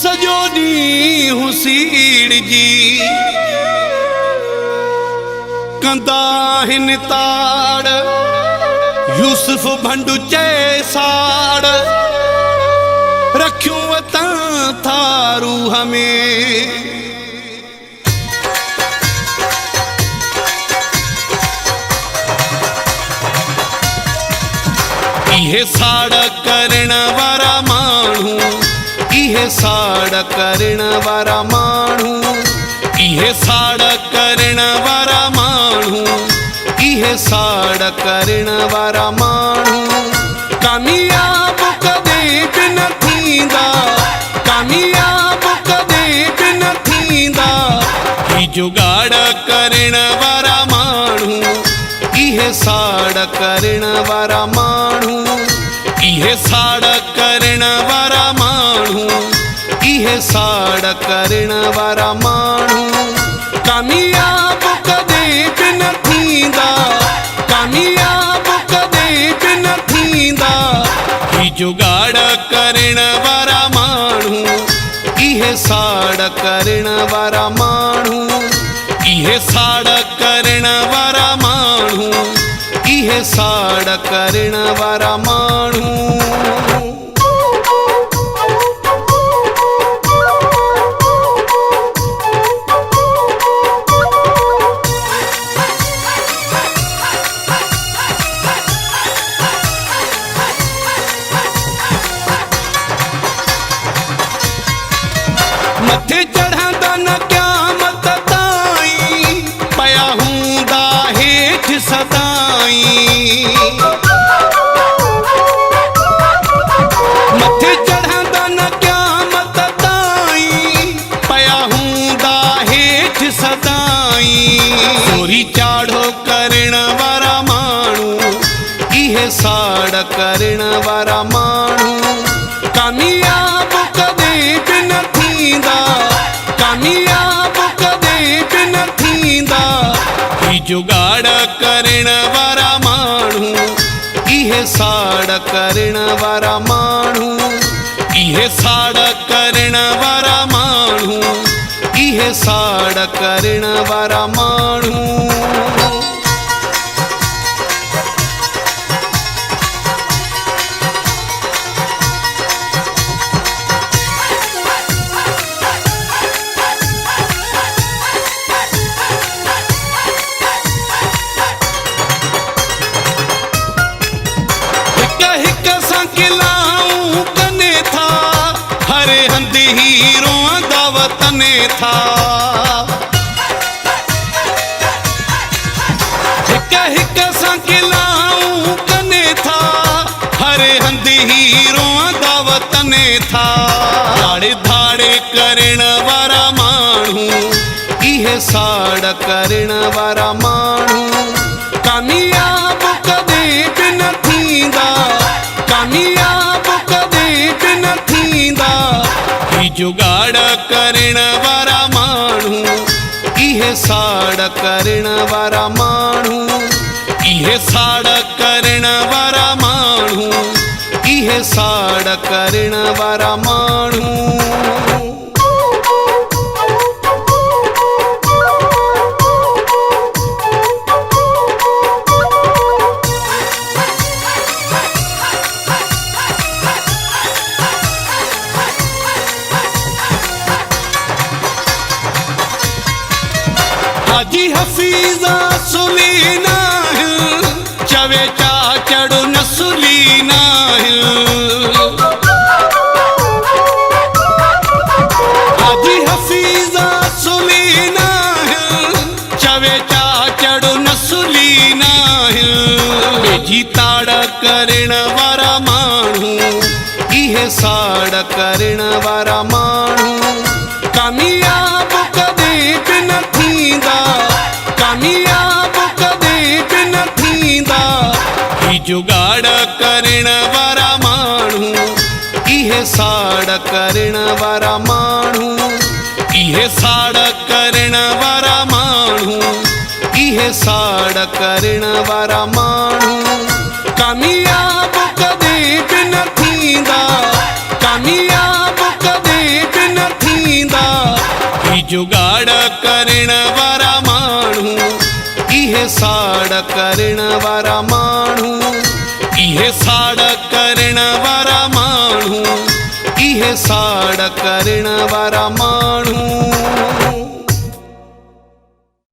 सजोनी हुसीड़ जी कंदा हिन ताड़ यूसुफ भंडू चैसाड़ रखूं वतां थारू हमें इहे साड़ करण वारा माण्हू इहे साड़ करण वारा माण्हू इहे साड़ करण वारा माण्हू इहे साड़ करण वारा माण्हू कामयाब कदें बि न थींदा कामयाब कदें बि न थींदा ही जुगाड़ करण वारा माण्हू इहे साड़ करण वारा माण्हू इहे साड़ करण वारा माण्हू इहे साड़ करण वारा माण्हू कामयाब कदें बि न थींदा कामयाब कदें बि न थींदा ही जुगाड़ करण वारा माण्हू इहे साड़ करण वारा माण्हू इहे साड़ करण वारा माण्हू इहे साड़ करण वारा माण्हू मथे चढ़ंदा न क़यामत ताईं पया हूंदा हेठि सदाईं मथे चढ़ंदा न क़यामत ताईं पया हूंदा हेठि सदाईं चोरी चाढ़ो करण वारा माण्हू इहे साड़ करण वारा माण्हू कामयाब कदें बि न थींदा कामयाब कदें बि न थींदा ही जुगाड़ करण वारा माण्हू इहे साड़ करण वारा माण्हू इहे साड़ करण वारा माण्हू इहे साड़ करण वारा माण्हू था हिक हिक सां खिलाऊं कने था हरे हंध हीरो दावतने था धाड़े धाड़े करण वारा माण्हू इहे साड़ करण वारा माण्हू कामयाब कदें बि न थींदा कामयाब कदें बि न थींदा ही जुगाड़ करण वारा माण्हू इहे साड़ करण वारा माण्हू इहे साड़ करण वारा माण्हू इहे साड़ करण वारा माण्हू हाजी हफीज़ा सुलीना चवे चाचड़ न सुलीना हाजी हफीज़ा सुलीना चवे चाचड़ न सुलीना बेजी ताड़ करण वारा माण्हू इहे साड़ करण वारा माण्हू कामयाब कदें बि न थींदा कामयाब कदें बि न थींदा ही जुगाड़ करण वारा माण्हू इहे साड़ करण वारा माण्हू, इहे साड़ करण वारा माण्हू, इहे साड़ करण वारा माण्हू कामयाब कदे बि न थींदा, कामयाब कदे बि न थींदा। ही जुगाड़ करण वारा माण्हू, इहे साड़ करण वारा माण्हू, इहे साड़ करण वारा माण्हू, इहे साड़ करण वारा माण्हू।